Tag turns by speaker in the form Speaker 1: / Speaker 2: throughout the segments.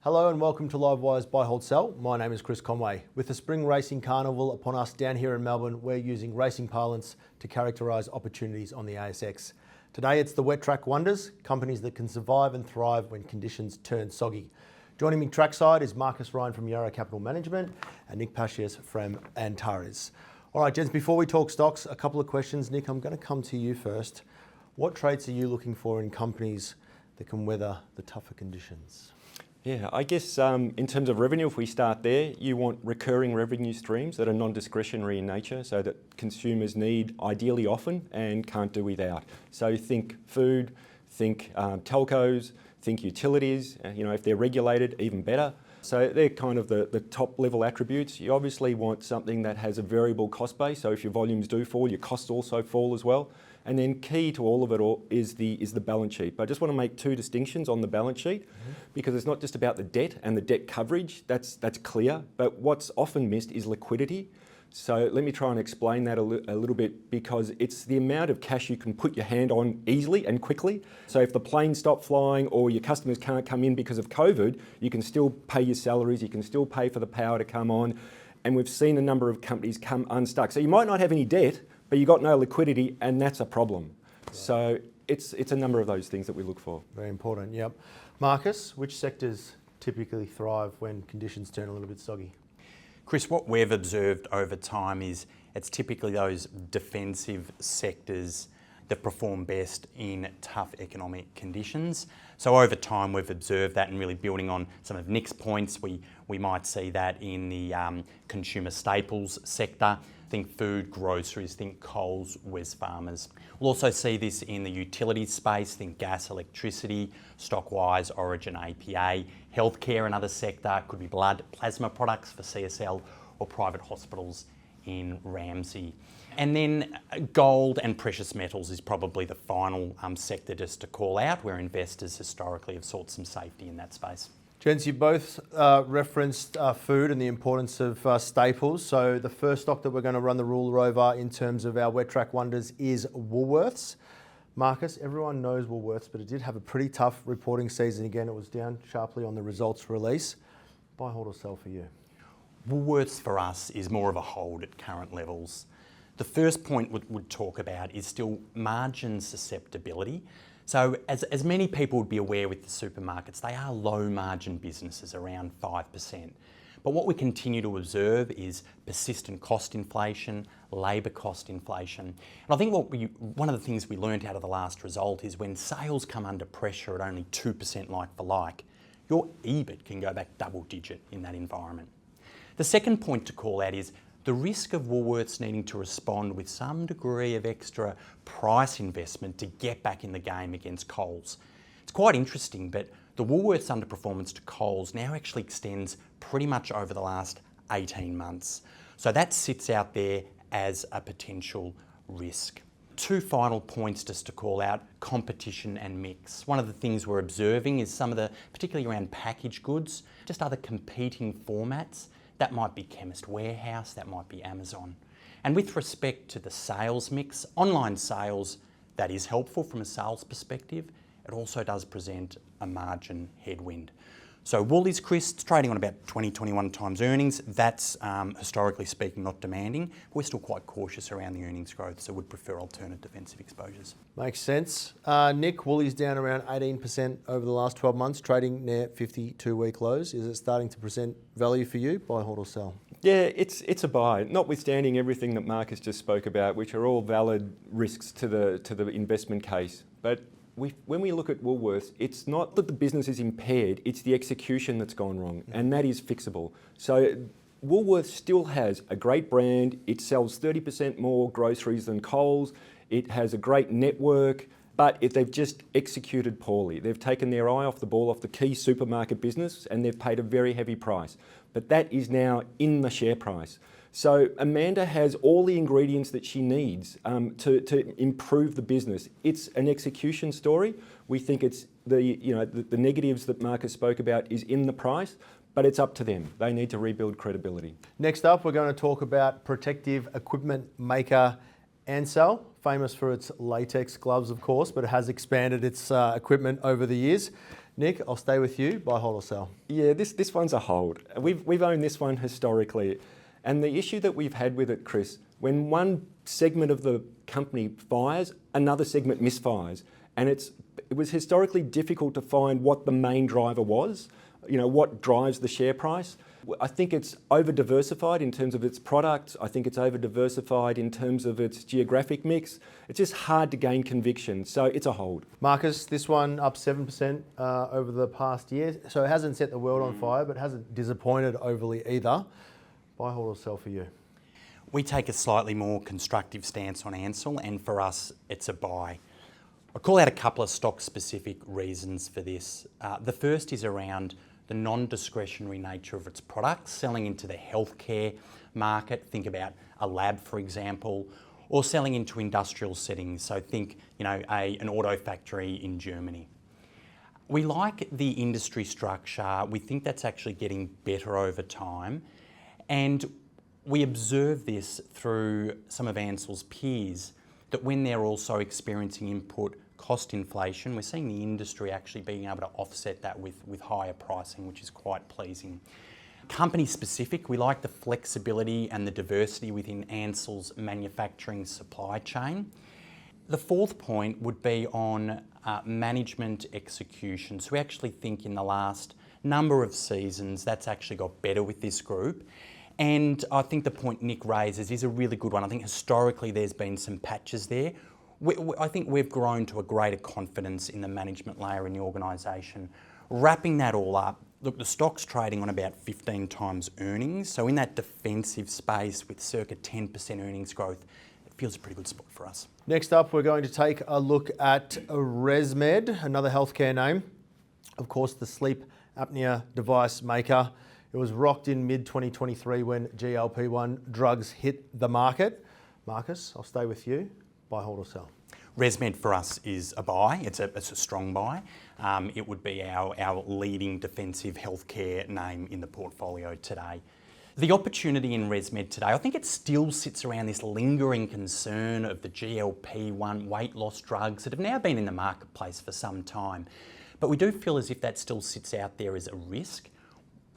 Speaker 1: Hello and welcome to Livewire's Buy, Hold, Sell. My name is Chris Conway. With the Spring Racing Carnival upon us down here in Melbourne, we're using racing parlance to characterise opportunities on the ASX. Today it's the wet track wonders, companies that can survive and thrive when conditions turn soggy. Joining me trackside is Marcus Ryan from Yarra Capital Management and Nick Pashias from Antares. All right, gents, before we talk stocks, a couple of questions. Nick, I'm going to come to you first. What traits are you looking for in companies that can weather the tougher conditions?
Speaker 2: Yeah, I guess in terms of revenue, if we start there, you want recurring revenue streams that are non-discretionary in nature so that consumers need ideally often and can't do without. So think food, think telcos, think utilities, if they're regulated, even better. So they're kind of the top level attributes. You obviously want something that has a variable cost base, so if your volumes do fall, your costs also fall as well. And then key to all of it all is the balance sheet. But I just want to make two distinctions on the balance sheet because it's not just about the debt and the debt coverage, that's clear, but what's often missed is liquidity. So let me try and explain that a little bit because it's the amount of cash you can put your hand on easily and quickly. So if the planes stop flying or your customers can't come in because of COVID, you can still pay your salaries, you can still pay for the power to come on. And we've seen a number of companies come unstuck. So you might not have any debt, but you've got no liquidity, and that's a problem. Right. So it's a number of those things that we look for.
Speaker 1: Very important, yep. Marcus, which sectors typically thrive when conditions turn a little bit soggy?
Speaker 3: Chris, what we've observed over time is it's typically those defensive sectors that perform best in tough economic conditions. So over time we've observed that, and really building on some of Nick's points, we might see that in the consumer staples sector. Think food, groceries, think Coles, Wesfarmers. We'll also see this in the utilities space, think gas, electricity, Stockwise, Origin, APA. Healthcare, another sector, could be blood, plasma products for CSL, or private hospitals in Ramsay. And then gold and precious metals is probably the final sector just to call out, where investors historically have sought some safety in that space.
Speaker 1: Gents, you both referenced food and the importance of staples. So the first stock that we're going to run the ruler over in terms of our wet track wonders is Woolworths. Marcus, everyone knows Woolworths, but it did have a pretty tough reporting season. Again, it was down sharply on the results release. Buy, hold or sell for you?
Speaker 3: Woolworths for us is more of a hold at current levels. The first point we'd talk about is still margin susceptibility. So as many people would be aware with the supermarkets, they are low margin businesses, around 5%. But what we continue to observe is persistent cost inflation, labour cost inflation. And I think one of the things we learned out of the last result is when sales come under pressure at only 2% like for like, your EBIT can go back double digit in that environment. The second point to call out is the risk of Woolworths needing to respond with some degree of extra price investment to get back in the game against Coles. It's quite interesting, but the Woolworths underperformance to Coles now actually extends pretty much over the last 18 months. So that sits out there as a potential risk. Two final points just to call out: competition and mix. One of the things we're observing is some of the, particularly around packaged goods, just other competing formats. That might be Chemist Warehouse, that might be Amazon. And with respect to the sales mix, online sales, that is helpful from a sales perspective. It also does present a margin headwind. So Woolies, Chris, trading on about 20-21 times earnings. That's historically speaking not demanding. We're still quite cautious around the earnings growth, so would prefer alternate defensive exposures.
Speaker 1: Makes sense. Nick, Woolies down around 18% over the last 12 months, trading near 52-week lows. Is it starting to present value for you? Buy, hold or sell?
Speaker 2: Yeah, it's a buy, notwithstanding everything that Marcus just spoke about, which are all valid risks to the investment case. But when we look at Woolworths, it's not that the business is impaired, it's the execution that's gone wrong, and that is fixable. So Woolworths still has a great brand, it sells 30% more groceries than Coles, it has a great network, but they've just executed poorly. They've taken their eye off the ball, off the key supermarket business, and they've paid a very heavy price. But that is now in the share price. So Amanda has all the ingredients that she needs to improve the business. It's an execution story. We think it's the negatives that Marcus spoke about is in the price, but it's up to them. They need to rebuild credibility.
Speaker 1: Next up, we're going to talk about protective equipment maker Ansell, famous for its latex gloves, of course, but it has expanded its equipment over the years. Nick, I'll stay with you. Buy, hold or sell?
Speaker 2: Yeah, this one's a hold. We've owned this one historically. And the issue that we've had with it, Chris, when one segment of the company fires, another segment misfires. And it was historically difficult to find what the main driver was, what drives the share price. I think it's over-diversified in terms of its products. I think it's over-diversified in terms of its geographic mix. It's just hard to gain conviction, so it's a hold.
Speaker 1: Marcus, this one up 7% over the past year. So it hasn't set the world on fire, but hasn't disappointed overly either. Buy, hold or sell for you?
Speaker 3: We take a slightly more constructive stance on Ansell, and for us, it's a buy. I'll call out a couple of stock-specific reasons for this. The first is around the non-discretionary nature of its products, selling into the healthcare market. Think about a lab, for example, or selling into industrial settings. So think, an auto factory in Germany. We like the industry structure. We think that's actually getting better over time. And we observe this through some of Ansell's peers, that when they're also experiencing input cost inflation, we're seeing the industry actually being able to offset that with higher pricing, which is quite pleasing. Company specific, we like the flexibility and the diversity within Ansell's manufacturing supply chain. The fourth point would be on management execution. So we actually think in the last number of seasons, that's actually got better with this group. And I think the point Nick raises is a really good one. I think historically there's been some patches there. I think we've grown to a greater confidence in the management layer in the organisation. Wrapping that all up, look, the stock's trading on about 15 times earnings. So in that defensive space with circa 10% earnings growth, it feels a pretty good spot for us.
Speaker 1: Next up, we're going to take a look at ResMed, another healthcare name. Of course, the sleep apnea device maker. It was rocked in mid-2023 when GLP-1 drugs hit the market. Marcus, I'll stay with you. Buy, hold or sell?
Speaker 3: ResMed for us is a buy. It's a strong buy. It would be our leading defensive healthcare name in the portfolio today. The opportunity in ResMed today, I think it still sits around this lingering concern of the GLP-1 weight loss drugs that have now been in the marketplace for some time. But we do feel as if that still sits out there as a risk.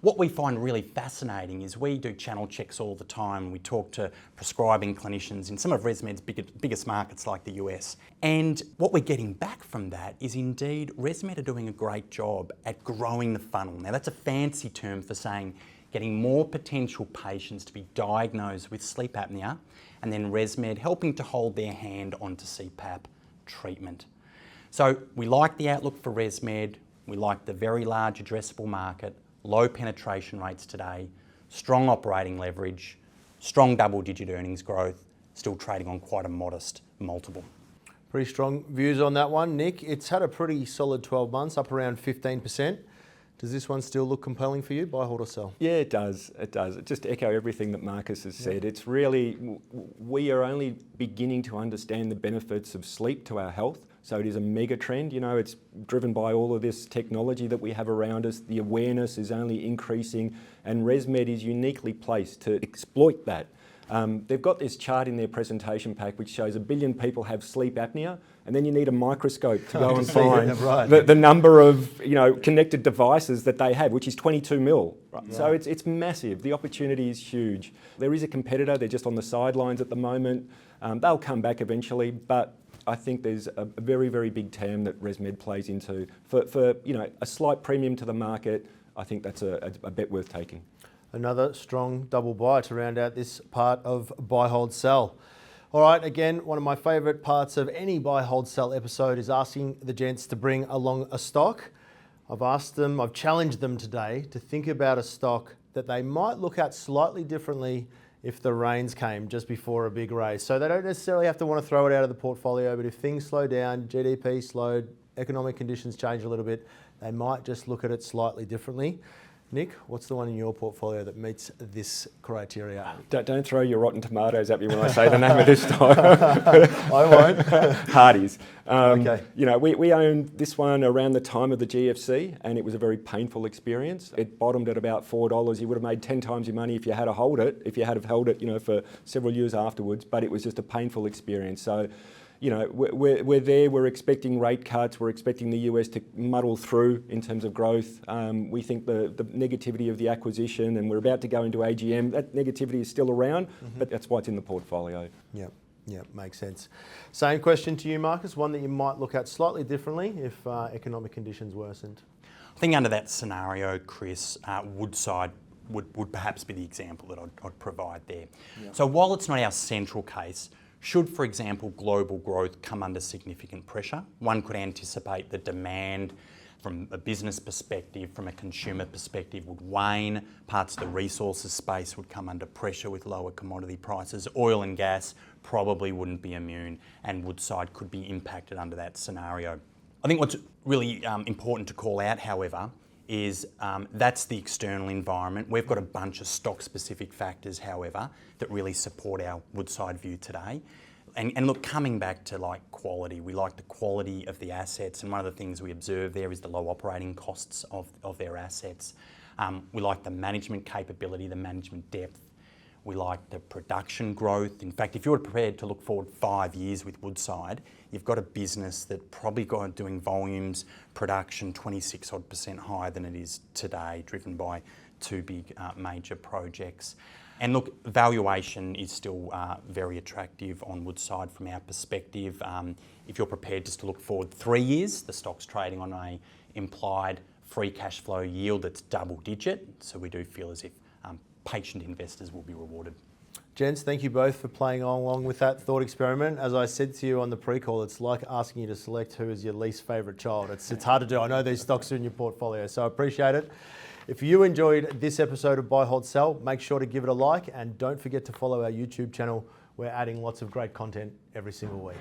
Speaker 3: What we find really fascinating is we do channel checks all the time. We talk to prescribing clinicians in some of ResMed's biggest markets like the US. And what we're getting back from that is indeed ResMed are doing a great job at growing the funnel. Now that's a fancy term for saying getting more potential patients to be diagnosed with sleep apnea, and then ResMed helping to hold their hand onto CPAP treatment. So we like the outlook for ResMed. We like the very large addressable market, low penetration rates today, strong operating leverage, strong double-digit earnings growth, still trading on quite a modest multiple.
Speaker 1: Pretty strong views on that one. Nick, it's had a pretty solid 12 months, up around 15%. Does this one still look compelling for you? Buy, hold or sell?
Speaker 2: Yeah, it does. It does. Just to echo everything that Marcus has said, it's really, we are only beginning to understand the benefits of sleep to our health. So it is a mega trend. It's driven by all of this technology that we have around us. The awareness is only increasing, and ResMed is uniquely placed to exploit that. They've got this chart in their presentation pack which shows 1 billion people have sleep apnea, and then you need a microscope to go and find the number of connected devices that they have, which is 22 mil. Right? Yeah. So it's massive. The opportunity is huge. There is a competitor. They're just on the sidelines at the moment. They'll come back eventually, but I think there's a very, very big TAM that ResMed plays into. For a slight premium to the market, I think that's a bet worth taking.
Speaker 1: Another strong double buy to round out this part of buy, hold, sell. All right, again, one of my favourite parts of any buy, hold, sell episode is asking the gents to bring along a stock. I've challenged them today to think about a stock that they might look at slightly differently if the rains came just before a big race. So they don't necessarily have to want to throw it out of the portfolio, but if things slow down, GDP slowed, economic conditions change a little bit, they might just look at it slightly differently. Nick, what's the one in your portfolio that meets this criteria?
Speaker 2: Don't throw your rotten tomatoes at me when I say the name of this stock.
Speaker 1: I won't.
Speaker 2: Hardy's.
Speaker 1: Okay.
Speaker 2: You know, we owned this one around the time of the GFC, and it was a very painful experience. It bottomed at about $4. You would have made 10 times your money if you had held it, you know, for several years afterwards. But it was just a painful experience. So, you know, we're there. We're expecting rate cuts. We're expecting the US to muddle through in terms of growth. We think the negativity of the acquisition, and we're about to go into AGM. That negativity is still around, but that's what's in the portfolio.
Speaker 1: Yeah, makes sense. Same question to you, Marcus. One that you might look at slightly differently if economic conditions worsened.
Speaker 3: I think under that scenario, Chris, Woodside would perhaps be the example that I'd provide there. Yep. So while it's not our central case, should, for example, global growth come under significant pressure, one could anticipate the demand from a business perspective, from a consumer perspective would wane, parts of the resources space would come under pressure with lower commodity prices, oil and gas probably wouldn't be immune, and Woodside could be impacted under that scenario. I think what's really important to call out, however, is that's the external environment. We've got a bunch of stock-specific factors, however, that really support our Woodside view today. And look, coming back to like quality, we like the quality of the assets, and one of the things we observe there is the low operating costs of their assets. We like the management capability, the management depth. We like the production growth. In fact, if you're prepared to look forward 5 years with Woodside, you've got a business that probably got doing volumes, production 26% higher than it is today, driven by two big major projects. And look, valuation is still very attractive on Woodside from our perspective. If you're prepared just to look forward 3 years, the stock's trading on a implied free cash flow yield that's double digit. So we do feel as if patient investors will be rewarded.
Speaker 1: Gents, thank you both for playing along with that thought experiment. As I said to you on the pre-call, it's like asking you to select who is your least favourite child. It's hard to do. I know these stocks are in your portfolio, so I appreciate it. If you enjoyed this episode of Buy, Hold, Sell, make sure to give it a like, and don't forget to follow our YouTube channel. We're adding lots of great content every single week.